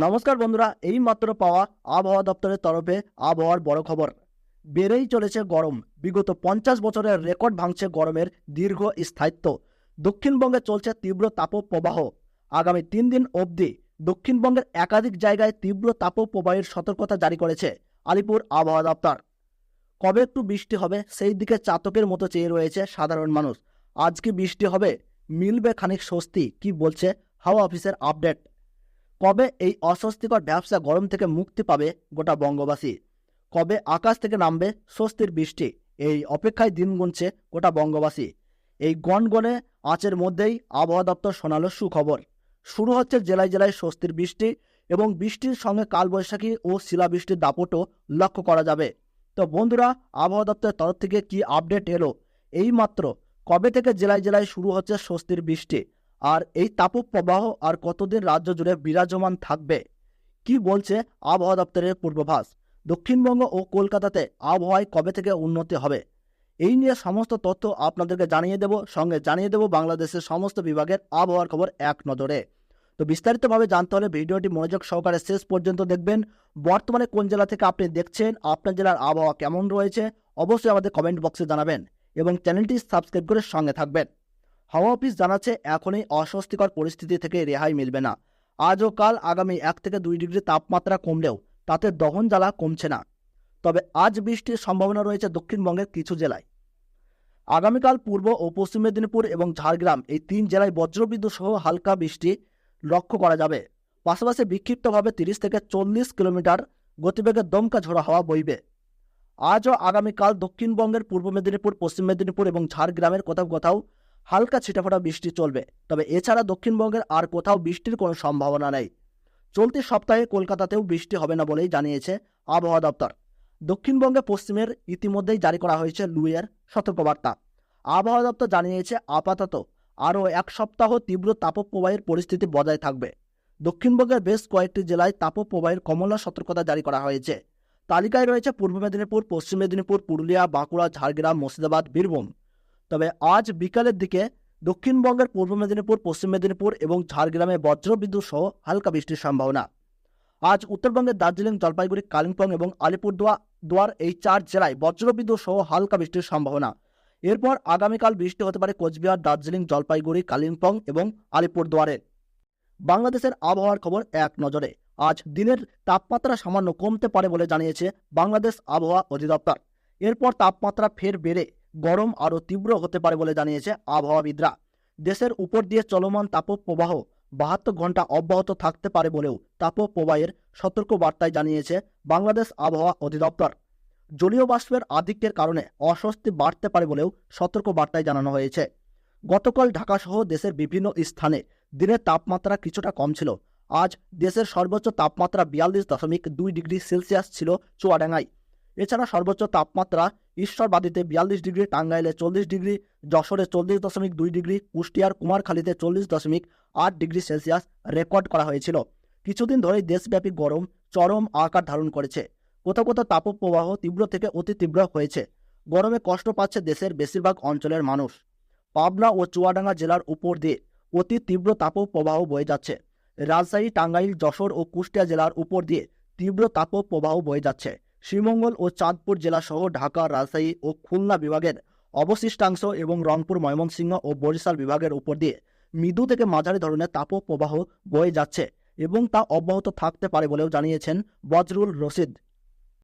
নমস্কার বন্ধুরা, এই মাত্র পাওয়া আবহাওয়া দপ্তরের তরফে আবহাওয়ার বড় খবর। বেড়েই চলেছে গরম। বিগত 50 বছরের রেকর্ড ভাঙছে গরমের দীর্ঘ স্থায়িত্ব। দক্ষিণবঙ্গে চলছে তীব্র তাপপ্রবাহ। আগামী 3 দিন অবধি দক্ষিণবঙ্গের একাধিক জায়গায় তীব্র তাপপ্রবাহের সতর্কতা জারি করেছে আলিপুর আবহাওয়া দপ্তর। কবে একটু বৃষ্টি হবে সেই দিকে চাতকের মতো চেয়ে রয়েছে সাধারণ মানুষ। আজ কি বৃষ্টি হবে? মিলবে খানিক স্বস্তি, কি বলছে হাওয়া অফিসের আপডেট। কবে এই অস্বস্তিকর ব্যবসা গরম থেকে মুক্তি পাবে গোটা বঙ্গবাসী? কবে আকাশ থেকে নামবে স্বস্তির বৃষ্টি? এই অপেক্ষায় দিন গুনছে গোটা বঙ্গবাসী। এই গনগনে আঁচের মধ্যেই আবহাওয়া দপ্তর শোনালো সুখবর। শুরু হচ্ছে জেলায় জেলায় স্বস্তির বৃষ্টি এবং বৃষ্টির সঙ্গে কালবৈশাখী ও শিলাবৃষ্টির দাপটও লক্ষ্য করা যাবে। তো বন্ধুরা, আবহাওয়া দপ্তরের তরফ থেকে কি আপডেট এলো এই মাত্র? কবে থেকে জেলায় জেলায় শুরু হচ্ছে স্বস্তির বৃষ্টি? আর এই তাপপ্রবাহ আর কতদিন রাজ্য জুড়ে বিরাজমান থাকবে? কি বলছে আবহাওয়া দপ্তরের পূর্বাভাস? দক্ষিণবঙ্গ ও কলকাতাতে আবহাওয়ায় কবে থেকে উন্নতি হবে? এই নিয়ে সমস্ত তথ্য আপনাদেরকে জানিয়ে দেব, সঙ্গে জানিয়ে দেব বাংলাদেশের সমস্ত বিভাগের আবহাওয়ার খবর এক নজরে। তো বিস্তারিতভাবে জানতে হলে ভিডিওটি মনোযোগ সহকারে শেষ পর্যন্ত দেখবেন। বর্তমানে কোন জেলা থেকে আপনি দেখছেন, আপনার জেলার আবহাওয়া কেমন রয়েছে অবশ্যই আমাদের কমেন্ট বক্সে জানাবেন এবং চ্যানেলটি সাবস্ক্রাইব করে সঙ্গে থাকবেন। হাওয়া অফিস জানাচ্ছে এখনই অস্বস্তিকর পরিস্থিতি থেকে রেহাই মিলবে না। আজ ও কাল আগামী 1 থেকে 2 ডিগ্রি তাপমাত্রা কমলেও তাতে দহন জ্বালা কমছে না। তবে আজ বৃষ্টির সম্ভাবনা রয়েছে দক্ষিণবঙ্গের কিছু জেলায়। আগামীকাল পূর্ব ও পশ্চিম মেদিনীপুর এবং ঝাড়গ্রাম এই 3 জেলায় বজ্রবিদ্যুৎ সহ হালকা বৃষ্টি লক্ষ্য করা যাবে। পাশাপাশি বিক্ষিপ্তভাবে 30 থেকে 40 কিলোমিটার গতিবেগে দমকা ঝোড়ো হাওয়া বইবে। আজ ও আগামীকাল দক্ষিণবঙ্গের পূর্ব মেদিনীপুর, পশ্চিম মেদিনীপুর এবং ঝাড়গ্রামের কোথাও কোথাও হালকা ছিটাফোঁটা বৃষ্টি চলবে। তবে এছাড়া দক্ষিণবঙ্গের আর কোথাও বৃষ্টির কোনো সম্ভাবনা নেই। চলতি সপ্তাহে কলকাতাতেও বৃষ্টি হবে না বলেই জানিয়েছে আবহাওয়া দপ্তর। দক্ষিণবঙ্গে পশ্চিমের ইতিমধ্যেই জারি করা হয়েছে লুয়ের সতর্কবার্তা। আবহাওয়া দপ্তর জানিয়েছে আপাতত আরও 1 সপ্তাহ তীব্র তাপপ্রবাহের পরিস্থিতি বজায় থাকবে। দক্ষিণবঙ্গের বেশ কয়েকটি জেলায় তাপপ্রবাহের কমলা সতর্কতা জারি করা হয়েছে। তালিকায় রয়েছে পূর্ব মেদিনীপুর, পশ্চিম মেদিনীপুর, পুরুলিয়া, বাঁকুড়া, ঝাড়গ্রাম, মুর্শিদাবাদ, বীরভূম। তবে আজ বিকালের দিকে দক্ষিণবঙ্গের পূর্ব মেদিনীপুর, পশ্চিম মেদিনীপুর এবং ঝাড়গ্রামে বজ্রবিদ্যুৎ সহ হালকা বৃষ্টির সম্ভাবনা। আজ উত্তরবঙ্গের দার্জিলিং, জলপাইগুড়ি, কালিম্পং এবং আলিপুরদুয়ার এই 4 জেলায় বজ্রবিদ্যুৎ সহ হালকা বৃষ্টির সম্ভাবনা। এরপর আগামীকাল বৃষ্টি হতে পারে কোচবিহার, দার্জিলিং, জলপাইগুড়ি, কালিম্পং এবং আলিপুরদুয়ারে। বাংলাদেশের আবহাওয়ার খবর এক নজরে। আজ দিনের তাপমাত্রা সামান্য কমতে পারে বলে জানিয়েছে বাংলাদেশ আবহাওয়া অধিদপ্তর। এরপর তাপমাত্রা ফের বেড়ে গরম আরও তীব্র হতে পারে বলে জানিয়েছে আবহাওয়াবিদরা। দেশের উপর দিয়ে চলমান তাপপ্রবাহ 72 ঘন্টা অব্যাহত থাকতে পারে বলেও তাপপ্রবাহের সতর্ক বার্তায় জানিয়েছে বাংলাদেশ আবহাওয়া অধিদপ্তর। জলীয় বাষ্পের আধিক্যের কারণে অস্বস্তি বাড়তে পারে বলেও সতর্ক বার্তায় জানানো হয়েছে। গতকাল ঢাকা সহ দেশের বিভিন্ন স্থানে দিনের তাপমাত্রা কিছুটা কম ছিল। আজ দেশের সর্বোচ্চ তাপমাত্রা 42.2 ডিগ্রি সেলসিয়াস ছিল চুয়াডাঙ্গায়। এছাড়া সর্বোচ্চ তাপমাত্রা ঈশ্বরবাদীতে 42 ডিগ্রি, টাঙ্গাইলে 40 ডিগ্রি, যশোরে 40.2 ডিগ্রি, কুষ্টিয়ার কুমারখালীতে 40.8 ডিগ্রি সেলসিয়াস রেকর্ড করা হয়েছিল। কিছুদিন ধরেই দেশব্যাপী গরম চরম আকার ধারণ করেছে। কোথাও কোথাও তাপপ্রবাহ তীব্র থেকে অতি তীব্র হয়েছে। গরমে কষ্ট পাচ্ছে দেশের বেশিরভাগ অঞ্চলের মানুষ। পাবনা ও চুয়াডাঙ্গা জেলার উপর দিয়ে অতি তীব্র তাপপ্রবাহ বয়ে যাচ্ছে। রাজশাহী, টাঙ্গাইল, যশোর ও কুষ্টিয়া জেলার উপর দিয়ে তীব্র তাপপ্রবাহ বয়ে যাচ্ছে। শ্রীমঙ্গল ও চাঁদপুর জেলা সহ ঢাকা, রাজশাহী ও খুলনা বিভাগের অবশিষ্টাংশ এবং রংপুর, ময়মনসিংহ ও বরিশাল বিভাগের উপর দিয়ে মৃদু থেকে মাঝারি ধরনের তাপপ্রবাহ বয়ে যাচ্ছে এবং তা অব্যাহত থাকতে পারে বলেও জানিয়েছেন বজরুল রশিদ,